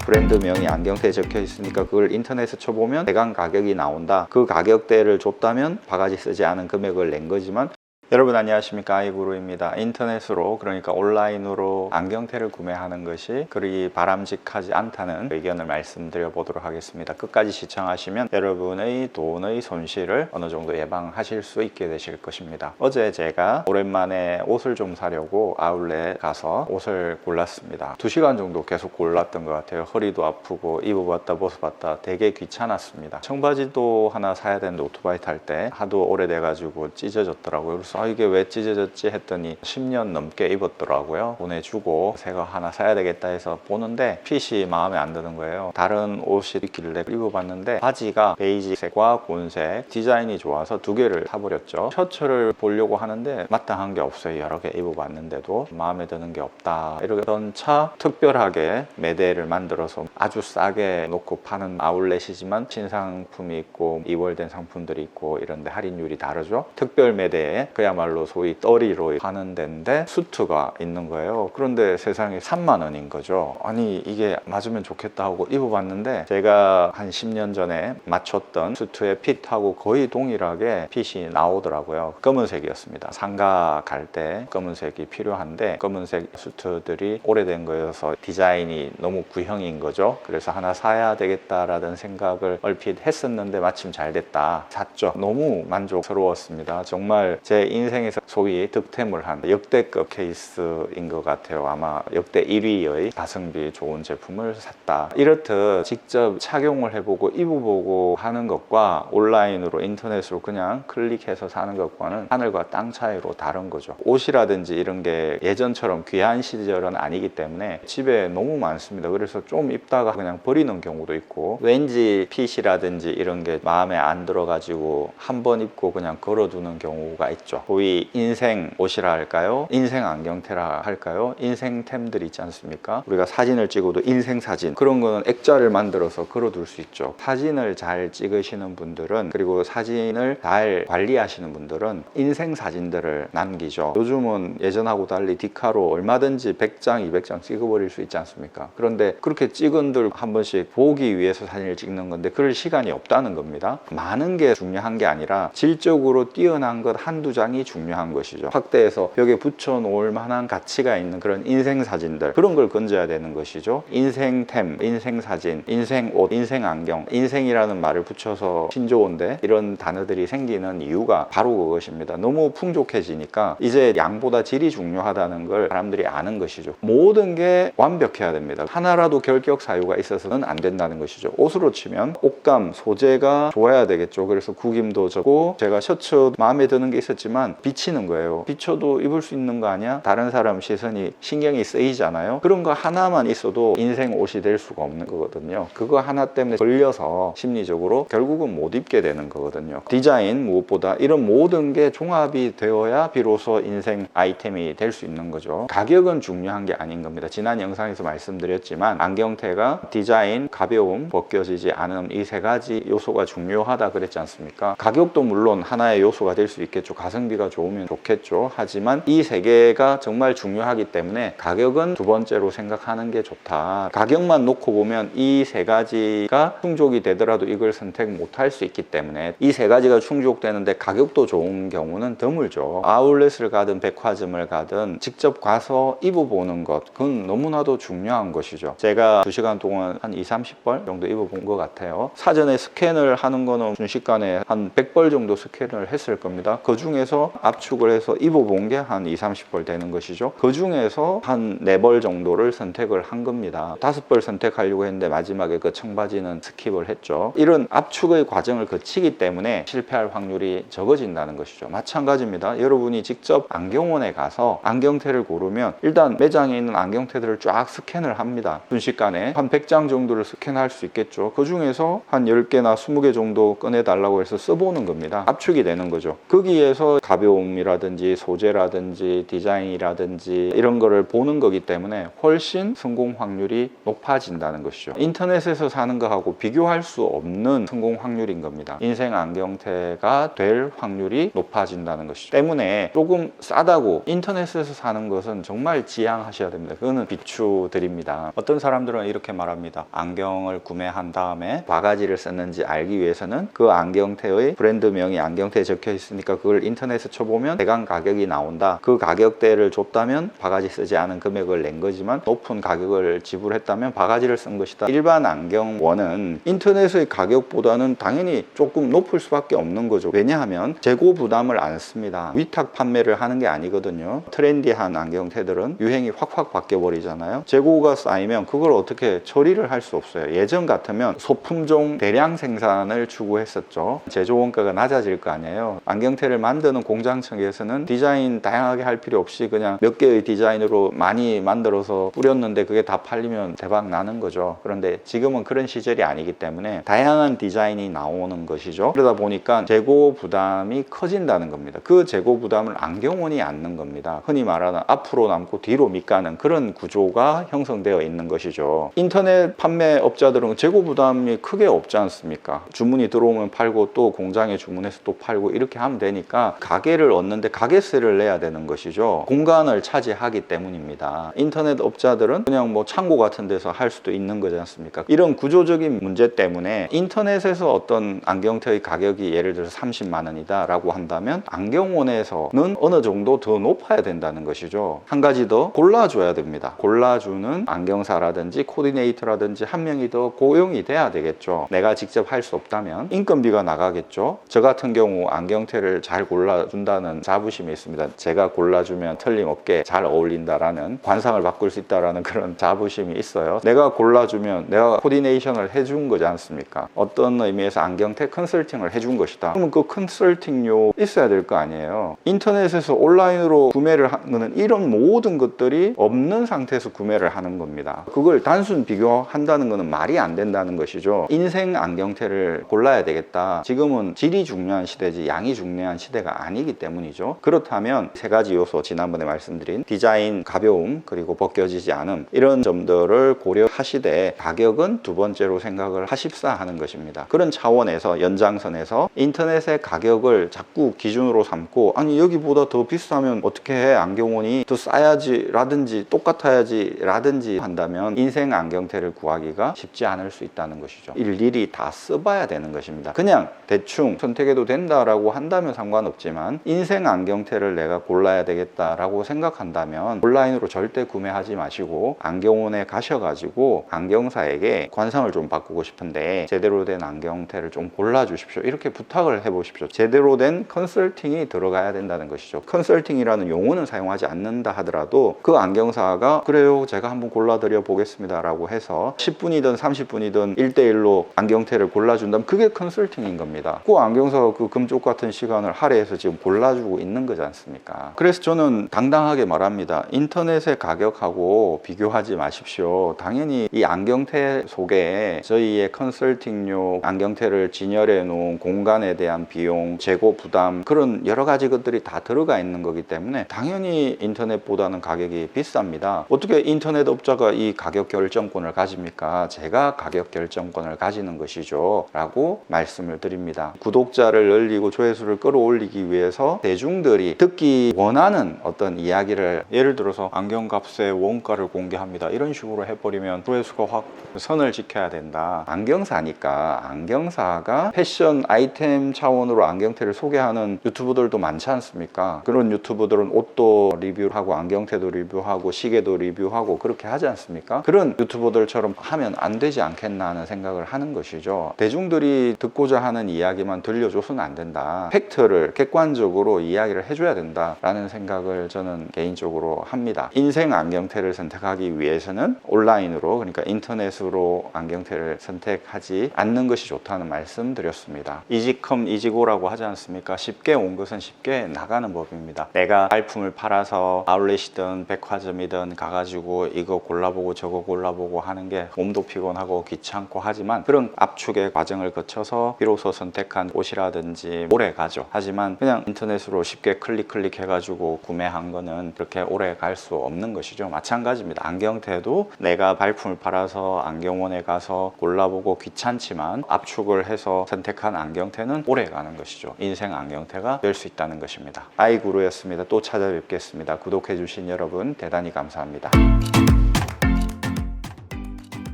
브랜드명이 안경테에 적혀 있으니까 그걸 인터넷에 쳐보면 대강 가격이 나온다. 그 가격대를 줬다면 바가지 쓰지 않은 금액을 낸 거지만, 여러분 안녕하십니까, 아이구루입니다. 인터넷으로, 그러니까 온라인으로 안경테를 구매하는 것이 그리 바람직하지 않다는 의견을 말씀드려 보도록 하겠습니다. 끝까지 시청하시면 여러분의 돈의 손실을 어느 정도 예방하실 수 있게 되실 것입니다. 어제 제가 오랜만에 옷을 좀 사려고 아울렛 가서 옷을 골랐습니다. 2시간 정도 계속 골랐던 것 같아요. 허리도 아프고 입어봤다 벗어봤다 되게 귀찮았습니다. 청바지도 하나 사야 되는데 오토바이 탈 때 하도 오래돼가지고 찢어졌더라고요. 그래서 이게 왜 찢어졌지 했더니 10년 넘게 입었더라고요. 보내주고 새 거 하나 사야 되겠다 해서 보는데 핏이 마음에 안 드는 거예요. 다른 옷이 있길래 입어봤는데 바지가 베이지색과 곤색, 디자인이 좋아서 2개를 사버렸죠. 셔츠를 보려고 하는데 마땅한 게 없어요. 여러 개 입어봤는데도 마음에 드는 게 없다. 이러던 차 특별하게 매대를 만들어서 아주 싸게 놓고 파는 아울렛이지만 신상품이 있고 이월된 상품들이 있고 이런데 할인율이 다르죠. 특별 매대에 그야말로 소위 떨이로 파는 데인데 수트가 있는 거예요. 그런데 세상에 3만 원인 거죠. 아니 이게 맞으면 좋겠다 하고 입어봤는데 제가 한 10년 전에 맞췄던 수트의 핏하고 거의 동일하게 핏이 나오더라고요. 검은색이었습니다. 상가 갈 때 검은색이 필요한데 검은색 수트들이 오래된 거여서 디자인이 너무 구형인 거죠. 그래서 하나 사야 되겠다라는 생각을 얼핏 했었는데 마침 잘 됐다. 샀죠. 너무 만족스러웠습니다. 정말 제 인생에서 소위 득템을 한 역대급 케이스인 것 같아요. 아마 역대 1위의 가성비 좋은 제품을 샀다. 이렇듯 직접 착용을 해보고 입어보고 하는 것과 온라인으로 인터넷으로 그냥 클릭해서 사는 것과는 하늘과 땅 차이로 다른 거죠. 옷이라든지 이런 게 예전처럼 귀한 시절은 아니기 때문에 집에 너무 많습니다. 그래서 좀 입다가 그냥 버리는 경우도 있고, 왠지 핏이라든지 이런 게 마음에 안 들어가지고 한 번 입고 그냥 걸어두는 경우가 있죠. 소위 인생 옷이라 할까요? 인생 안경테라 할까요? 인생템들 있지 않습니까? 우리가 사진을 찍어도 인생 사진, 그런 거는 액자를 만들어서 걸어둘 수 있죠. 사진을 잘 찍으시는 분들은, 그리고 사진을 잘 관리하시는 분들은 인생 사진들을 남기죠. 요즘은 예전하고 달리 디카로 얼마든지 100장, 200장 찍어버릴 수 있지 않습니까? 그런데 그렇게 찍은들 한 번씩 보기 위해서 사진을 찍는 건데 그럴 시간이 없다는 겁니다. 많은 게 중요한 게 아니라 질적으로 뛰어난 것 한두 장이 중요한 것이죠. 확대해서 벽에 붙여 놓을 만한 가치가 있는 그런 인생 사진들, 그런 걸 건져야 되는 것이죠. 인생템, 인생 사진, 인생 옷, 인생 안경, 인생이라는 말을 붙여서 신조어인데 이런 단어들이 생기는 이유가 바로 그것입니다. 너무 풍족해지니까 이제 양보다 질이 중요하다는 걸 사람들이 아는 것이죠. 모든 게 완벽해야 됩니다. 하나라도 결격 사유가 있어서는 안 된다는 것이죠. 옷으로 치면 옷감, 소재가 좋아야 되겠죠. 그래서 구김도 적고, 제가 셔츠 마음에 드는 게 있었지만 비치는 거예요. 비쳐도 입을 수 있는 거 아니야? 다른 사람 시선이 신경이 쓰이잖아요. 그런 거 하나만 있어도 인생 옷이 될 수가 없는 거거든요. 그거 하나 때문에 걸려서 심리적으로 결국은 못 입게 되는 거거든요. 디자인, 무엇보다 이런 모든 게 종합이 되어야 비로소 인생 아이템이 될 수 있는 거죠. 가격은 중요한 게 아닌 겁니다. 지난 영상에서 말씀드렸지만 안경테가 디자인, 가벼움, 벗겨지지 않음, 이 3가지 요소가 중요하다 그랬지 않습니까? 가격도 물론 하나의 요소가 될 수 있겠죠. 가성비가 좋으면 좋겠죠. 하지만 이 3개가 정말 중요하기 때문에 가격은 2번째로 생각하는 게 좋다. 가격만 놓고 보면 이 3가지가 충족이 되더라도 이걸 선택 못할 수 있기 때문에, 이 3가지가 충족되는데 가격도 좋은 경우는 드물죠. 아울렛을 가든 백화점을 가든 직접 가서 입어보는 것, 그건 너무나도 중요한 것이죠. 제가 2시간 동안 한 20-30벌 정도 입어본 것 같아요. 사전에 스캔을 하는 거는 순식간에 한 100벌 정도 스캔을 했을 겁니다. 그 중에서 압축을 해서 입어본 게 한 20-30벌 되는 것이죠. 그 중에서 한 4벌 정도를 선택을 한 겁니다. 5벌 선택하려고 했는데 마지막에 그 청바지는 스킵을 했죠. 이런 압축의 과정을 거치기 때문에 실패할 확률이 적어진다는 것이죠. 마찬가지입니다. 여러분이 직접 안경원에 가서 안경테를 고르면 일단 매장에 있는 안경테들을 쫙 스캔을 합니다. 순식간에 한 100장 정도를 스캔할 수 있겠죠. 그 중에서 한 10개나 20개 정도 꺼내달라고 해서 써보는 겁니다. 압축이 되는 거죠. 거기에서 가벼움이라든지 소재라든지 디자인이라든지 이런 거를 보는 거기 때문에 훨씬 성공 확률이 높아진다는 것이죠. 인터넷에서 사는 거하고 비교할 수 없는 성공 확률인 겁니다. 인생 안경테가 될 확률이 높아진다는 것이죠. 때문에 조금 싸다고 인터넷에서 사는 것은 정말 지양하셔야 됩니다. 그거는 비추드립니다. 어떤 사람들은 이렇게 말합니다. 안경을 구매한 다음에 바가지를 썼는지 알기 위해서는 그 안경테의 브랜드명이 안경테에 적혀 있으니까 그걸 인터넷에 쳐보면 대강 가격이 나온다. 그 가격대를 줬다면 바가지 쓰지 않은 금액을 낸 거지만 높은 가격을 지불했다면 바가지를 쓴 것이다. 일반 안경원은 인터넷의 가격보다는 당연히 조금 높을 수밖에 없는 거죠. 왜냐하면 재고 부담을 안 씁니다. 위탁 판매를 하는 게 아니거든요. 트렌디한 안경테들은 유행이 확확 바뀌어 버리잖아요. 재고가 쌓이면 그걸 어떻게 처리를 할 수 없어요. 예전 같으면 소품종 대량 생산을 추구했었죠. 제조 원가가 낮아질 거 아니에요. 안경테를 만드는 공장 측에서는 디자인 다양하게 할 필요 없이 그냥 몇 개의 디자인으로 많이 만들어서 뿌렸는데 그게 다 팔리면 대박 나는 거죠. 그런데 지금은 그런 시절이 아니기 때문에 다양한 디자인이 나오는 것이죠. 그러다 보니까 재고 부담이 커진다는 겁니다. 그 재고 부담을 안경원이 안는 겁니다. 흔히 말하는 앞으로 남고 뒤로 밑가는 그런 구조가 형성되어 있는 것이죠. 인터넷 판매업자들은 재고 부담이 크게 없지 않습니까? 주문이 들어오면 팔고 또 공장에 주문해서 또 팔고 이렇게 하면 되니까 가게를 얻는데 가게세를 내야 되는 것이죠. 공간을 차지하기 때문입니다. 인터넷 업자들은 그냥 뭐 창고 같은 데서 할 수도 있는 거지 않습니까? 이런 구조적인 문제 때문에 인터넷에서 어떤 안경테의 가격이 예를 들어서 30만 원이다 라고 한다면 안경원에서는 어느 정도 더 높아야 된다는 것이죠. 한 가지 더 골라줘야 됩니다. 골라주는 안경사라든지 코디네이터라든지 한 명이 더 고용이 돼야 되겠죠. 내가 직접 할 수 없다면 인건비가 나가겠죠. 저 같은 경우 안경테를 잘 골라준다는 자부심이 있습니다. 제가 골라주면 틀림없게 잘 어울린다라는 관상을 바꿀 수 있다라는 그런 자부심이 있어요. 내가 골라주면 내가 코디네이션을 해준 거지 않습니까? 어떤 의미에서 안경테 컨설팅을 해준 것이다. 그러면 그 컨설팅료 있어야 될 거 아니에요. 인터넷에서 온라인으로 구매를 하는 이런 모든 것들이 없는 상태에서 구매를 하는 겁니다. 그걸 단순 비교한다는 것은 말이 안 된다는 것이죠. 인생 안경테를 골라야 되겠다. 지금은 질이 중요한 시대지 양이 중요한 시대가 아니기 때문이죠. 그렇다면 세 가지 요소, 지난번에 말씀드린 디자인, 가벼움, 그리고 벗겨지지 않음, 이런 점들을 고려하시되 가격은 두 번째로 생각을 하십사 하는 것입니다. 그런 차원에서 연장선에서 인터넷의 가격을 자꾸 기준으로 삼고 아니 여기보다 더 비싸면 어떻게 해? 안경원이 더 싸야지 라든지 똑같아야지 라든지 한다면 인생 안경테를 구하기가 쉽지 않을 수 있다는 것이죠. 일일이 다 써봐야 되는 것입니다. 그냥 대충 선택해도 된다라고 한다면 상관없지만 인생 안경테를 내가 골라야 되겠다라고 생각한다면 온라인으로 절대 구매하지 마시고 안경원에 가셔가지고 안경사에게 관상을 좀 바꾸고 싶은데 제대로 된 안경테를 좀 골라주십시오. 이렇게 부탁을 해보십시오. 제대로 된 컨설팅이 들어가야 된다는 것이죠. 컨설팅이라는 용어는 사용하지 않는다 하더라도 그 안경사가 그래요 제가 한번 골라드려 보겠습니다 라고 해서 10분이든 30분이든 1대1로 안경테를 골라준다면 그게 컨설팅인 겁니다. 그 안경사가 그 금쪽 같은 시간을 할애해서 지금 골라주고 있는 거지 않습니까? 그래서 저는 당당하게 말합니다. 인터넷의 가격하고 비교하지 마십시오. 당연히 이 안경테 속에 저희의 컨설팅료, 안경테를 진열해 놓은 공간에 대한 비용, 재고 부담 그런 여러 가지 것들이 다 들어가 있는 거기 때문에 당연히 인터넷보다는 가격이 비쌉니다. 어떻게 인터넷 업자가 이 가격 결정권을 가집니까? 제가 가격 결정권을 가지는 것이죠 라고 말씀을 드립니다. 구독자를 늘리고 조회수를 끌어올리기 위해서 대중들이 듣기 원하는 어떤 이야기를 예를 들어서 안경값의 원가를 공개합니다 이런 식으로 해버리면 조회수가 확 선을 지켜야 된다. 안경사니까 안경사가 패션 아이템 차원으로 안경테를 소개하는 유튜브들도 많지 않습니까? 그런 유튜브들은 옷도 리뷰하고 안경테도 리뷰하고 시계도 리뷰하고 그렇게 하지 않습니까? 그런 유튜버들처럼 하면 안 되지 않겠나 하는 생각을 하는 것이죠. 대중들이 듣고자 하는 이야기만 들려줘서는 안 된다. 팩트를 객관적으로 이야기를 해줘야 된다라는 생각을 저는 개인적으로 합니다. 인생 안경테를 선택하기 위해서는 온라인으로 그러니까 인터넷으로 안경테를 선택하지 않는 것이 좋다는 말씀 드렸습니다. 이지컴 이지고라고 하지 않습니까? 쉽게 온 것은 쉽게 나가는 법입니다. 내가 발품을 팔아서 아울렛이든 백화점이든 가가지고 이거 골라보고 저거 골라보고 하는 게 몸도 피곤하고 귀찮고 하지만 그런 압축의 과정을 거쳐서 비로소 선택한 옷이라든지 오래 가죠. 하지만 그냥 그냥 인터넷으로 쉽게 클릭 해가지고 구매한 거는 그렇게 오래 갈 수 없는 것이죠. 마찬가지입니다. 안경테도 내가 발품을 팔아서 안경원에 가서 골라보고 귀찮지만 압축을 해서 선택한 안경테는 오래 가는 것이죠. 인생 안경테가 될 수 있다는 것입니다. 아이구루였습니다. 또 찾아뵙겠습니다. 구독해주신 여러분 대단히 감사합니다.